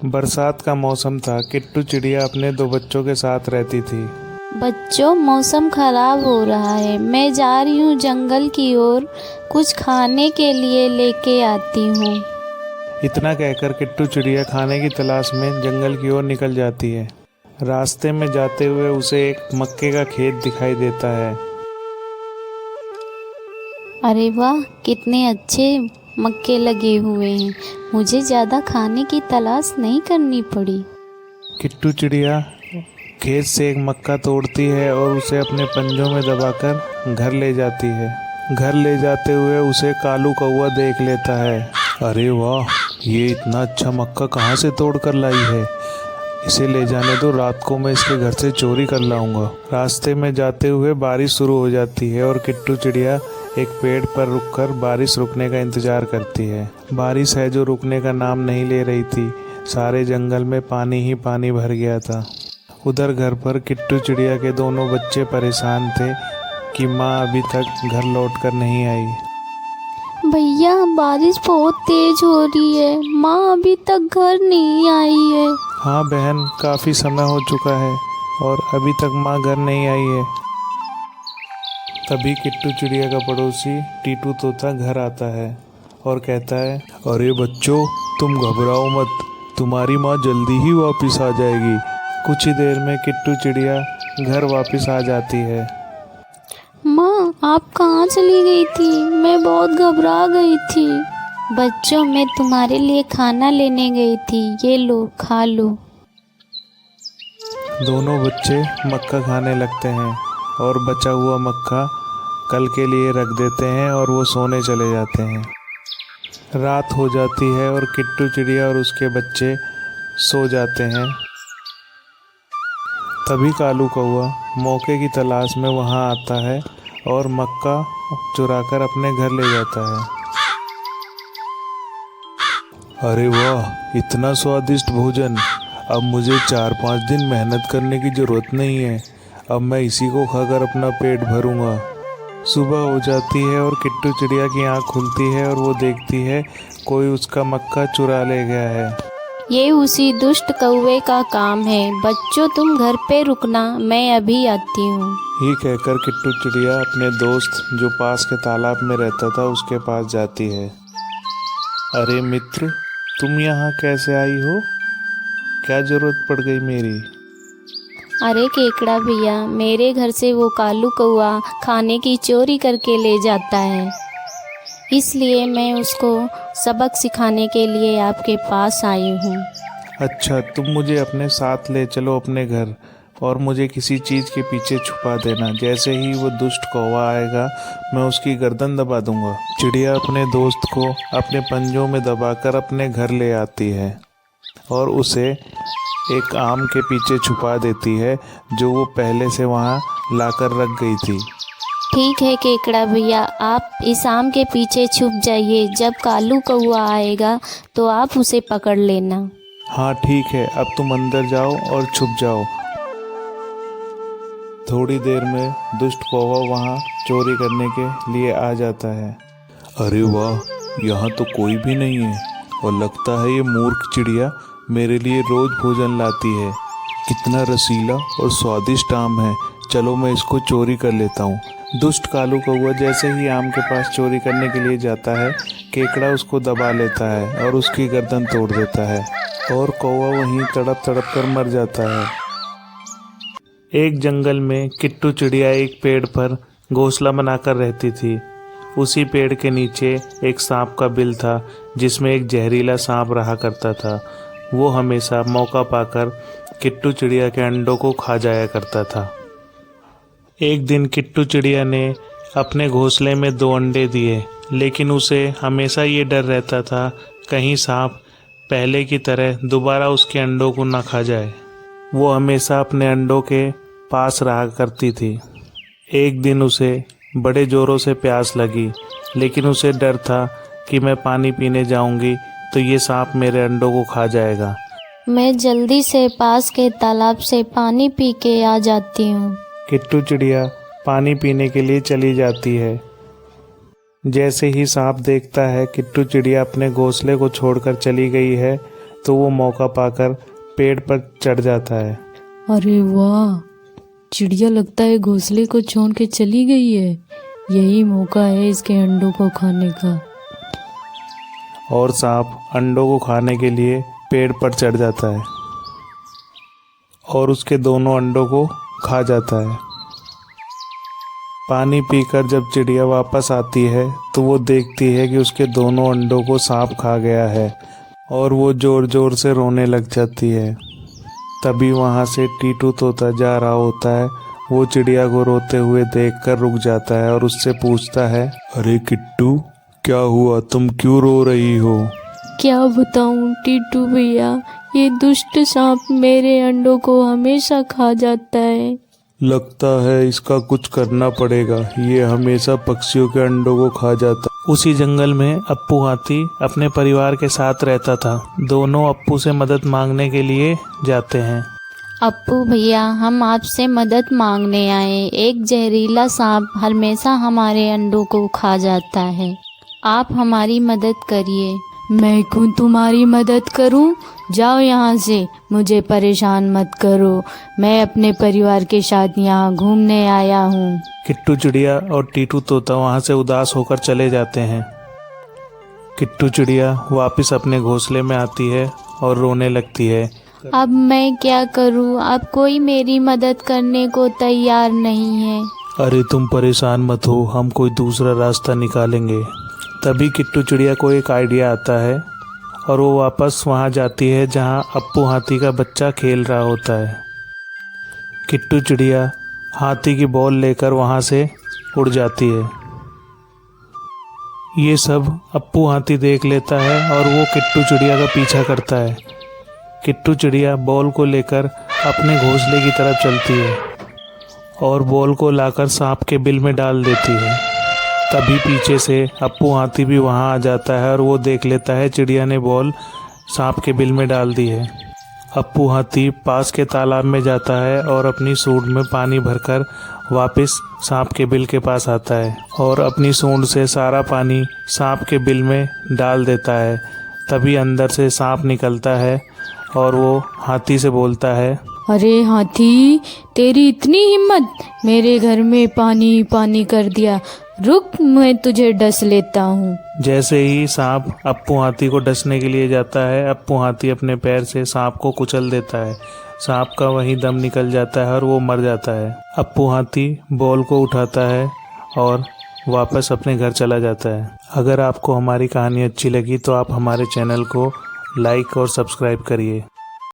बरसात का मौसम था। किट्टू चिड़िया अपने दो बच्चों के साथ रहती थी। बच्चों, मौसम खराब हो रहा है। मैं जा रही हूँ जंगल की ओर, कुछ खाने के लिए लेके आती हूँ। इतना कहकर किट्टू चिड़िया खाने की तलाश में जंगल की ओर निकल जाती है। रास्ते में जाते हुए उसे एक मक्के का खेत दिखाई देता है। अरे वाह, कितने अच्छे मक्के लगे हुए हैं। मुझे ज़्यादा खाने की तलाश नहीं करनी पड़ी। किट्टू चिड़िया खेत से एक मक्का तोड़ती है और उसे अपने पंजों में दबाकर घर ले जाती है। घर ले जाते हुए उसे कालू कौवा देख लेता है। अरे वाह, ये इतना अच्छा मक्का कहाँ से तोड़ कर लाई है। इसे ले जाने दो, रात को मैं इसके घर से चोरी कर लाऊंगा। रास्ते में जाते हुए बारिश शुरू हो जाती है और किट्टू चिड़िया एक पेड़ पर रुककर बारिश रुकने का इंतजार करती है। बारिश है जो रुकने का नाम नहीं ले रही थी। सारे जंगल में पानी ही पानी भर गया था। उधर घर पर किट्टू चिड़िया के दोनों बच्चे परेशान थे कि माँ अभी तक घर लौट कर नहीं आई। भैया, बारिश बहुत तेज हो रही है। माँ अभी तक घर नहीं आई है। हाँ बहन, काफ़ी समय हो चुका है और अभी तक माँ घर नहीं आई है। तभी किट्टू चिड़िया का पड़ोसी टीटू तोता घर आता है और कहता है, अरे बच्चों, तुम घबराओ मत, तुम्हारी माँ जल्दी ही वापस आ जाएगी। कुछ ही देर में किट्टू चिड़िया घर वापस आ जाती है। माँ, आप कहाँ चली गई थी? मैं बहुत घबरा गई थी। बच्चों, मैं तुम्हारे लिए खाना लेने गई थी। ये लो, खा लो। दोनों बच्चे मक्का खाने लगते हैं और बचा हुआ मक्का कल के लिए रख देते हैं और वो सोने चले जाते हैं। रात हो जाती है और किट्टू चिड़िया और उसके बच्चे सो जाते हैं। तभी कालू कौवा मौके की तलाश में वहाँ आता है और मक्का चुराकर अपने घर ले जाता है। अरे वाह, इतना स्वादिष्ट भोजन! अब मुझे 4-5 दिन मेहनत करने की ज़रूरत नहीं है। अब मैं इसी को खाकर अपना पेट भरूंगा। सुबह हो जाती है और किट्टू चिड़िया की आँख खुलती है और वो देखती है कोई उसका मक्का चुरा ले गया है। ये उसी दुष्ट कौवे का काम है। बच्चों, तुम घर पे रुकना, मैं अभी आती हूँ। ये कहकर किट्टू चिड़िया अपने दोस्त जो पास के तालाब में रहता था उसके पास जाती है। अरे मित्र, तुम यहाँ कैसे आई हो? क्या जरूरत पड़ गई मेरी? अरे केकड़ा भैया, मेरे घर से वो कालू कौवा खाने की चोरी करके ले जाता है, इसलिए मैं उसको सबक सिखाने के लिए आपके पास आई हूँ। अच्छा, तुम मुझे अपने साथ ले चलो अपने घर और मुझे किसी चीज़ के पीछे छुपा देना। जैसे ही वो दुष्ट कौवा आएगा मैं उसकी गर्दन दबा दूंगा। चिड़िया अपने दोस्त को अपने पंजों में दबाकर अपने घर ले आती है और उसे एक आम के पीछे छुपा देती है जो वो पहले से वहाँ लाकर रख गई थी। ठीक है केकड़ा भैया, आप इस आम के पीछे छुप जाइए। जब कालू कौवा आएगा तो आप उसे पकड़ लेना। हाँ ठीक है, अब तुम अंदर जाओ और छुप जाओ। थोड़ी देर में दुष्ट कौवा वहाँ चोरी करने के लिए आ जाता है। अरे वाह, यहाँ तो कोई भी नहीं है और लगता है ये मूर्ख चिड़िया मेरे लिए रोज भोजन लाती है। कितना रसीला और स्वादिष्ट आम है, चलो मैं इसको चोरी कर लेता हूँ। दुष्ट कालू कौवा जैसे ही आम के पास चोरी करने के लिए जाता है, केकड़ा उसको दबा लेता है और उसकी गर्दन तोड़ देता है और कौवा वहीं तड़प तड़प कर मर जाता है। एक जंगल में किट्टू चिड़िया एक पेड़ पर घोंसला बनाकर रहती थी। उसी पेड़ के नीचे एक सांप का बिल था जिसमें एक जहरीला सांप रहा करता था। वो हमेशा मौका पाकर किट्टू चिड़िया के अंडों को खा जाया करता था। एक दिन किट्टू चिड़िया ने अपने घोंसले में 2 अंडे दिए, लेकिन उसे हमेशा ये डर रहता था कहीं सांप पहले की तरह दोबारा उसके अंडों को न खा जाए। वो हमेशा अपने अंडों के पास रहा करती थी। एक दिन उसे बड़े ज़ोरों से प्यास लगी, लेकिन उसे डर था कि मैं पानी पीने जाऊंगी तो ये सांप मेरे अंडों को खा जाएगा। मैं जल्दी से पास के तालाब से पानी पी के आ जाती हूँ। किट्टू चिड़िया पानी पीने के लिए चली जाती है। जैसे ही सांप देखता है किट्टू चिड़िया अपने घोंसले को छोड़कर चली गई है, तो वो मौका पाकर पेड़ पर चढ़ जाता है। अरे वाह, चिड़िया लगता है घोंसले को छोड़ के चली गई है। यही मौका है इसके अंडों को खाने का। और सांप अंडों को खाने के लिए पेड़ पर चढ़ जाता है और उसके दोनों अंडों को खा जाता है। पानी पीकर जब चिड़िया वापस आती है तो वो देखती है कि उसके दोनों अंडों को सांप खा गया है और वो ज़ोर ज़ोर से रोने लग जाती है। तभी वहाँ से टीटू तोता जा रहा होता है। वो चिड़िया को रोते हुए देखकर रुक जाता है और उससे पूछता है, अरे किट्टू, क्या हुआ, तुम क्यों रो रही हो? क्या बताऊं टीटू भैया, ये दुष्ट सांप मेरे अंडों को हमेशा खा जाता है। लगता है इसका कुछ करना पड़ेगा, ये हमेशा पक्षियों के अंडों को खा जाता। उसी जंगल में अप्पू हाथी अपने परिवार के साथ रहता था। दोनों अप्पू से मदद मांगने के लिए जाते हैं। अप्पू भैया, हम आपसे मदद मांगने आए। एक जहरीला सांप हमेशा हमारे अंडों को खा जाता है, आप हमारी मदद करिए। मैं क्यों तुम्हारी मदद करूं? जाओ यहाँ से, मुझे परेशान मत करो। मैं अपने परिवार के साथ यहाँ घूमने आया हूँ। किट्टू चिड़िया और टीटू तोता वहाँ से उदास होकर चले जाते हैं। किट्टू चिड़िया वापस अपने घोंसले में आती है और रोने लगती है। अब मैं क्या करूँ? अब कोई मेरी मदद करने को तैयार नहीं है। अरे तुम परेशान मत हो, हम कोई दूसरा रास्ता निकालेंगे। तभी किट्टू चिड़िया को एक आइडिया आता है और वो वापस वहाँ जाती है जहाँ अप्पू हाथी का बच्चा खेल रहा होता है। किट्टू चिड़िया हाथी की बॉल लेकर वहाँ से उड़ जाती है। ये सब अप्पू हाथी देख लेता है और वो किट्टू चिड़िया का पीछा करता है। किट्टू चिड़िया बॉल को लेकर अपने घोंसले की तरफ चलती है और बॉल को लाकर सांप के बिल में डाल देती है। तभी पीछे से अप्पू हाथी भी वहाँ आ जाता है और वो देख लेता है चिड़िया ने बॉल सांप के बिल में डाल दी है। अप्पू हाथी पास के तालाब में जाता है और अपनी सूंड में पानी भरकर वापस सांप के बिल के पास आता है और अपनी सूंड से सारा पानी सांप के बिल में डाल देता है। तभी अंदर से सांप निकलता है और वो हाथी से बोलता है, अरे हाथी, तेरी इतनी हिम्मत, मेरे घर में पानी पानी कर दिया। रुक, मैं तुझे डस लेता हूँ। जैसे ही सांप अप्पू हाथी को डसने के लिए जाता है, अप्पू हाथी अपने पैर से सांप को कुचल देता है। सांप का वहीं दम निकल जाता है और वो मर जाता है। अप्पू हाथी बॉल को उठाता है और वापस अपने घर चला जाता है। अगर आपको हमारी कहानी अच्छी लगी तो आप हमारे चैनल को लाइक और सब्सक्राइब करिए।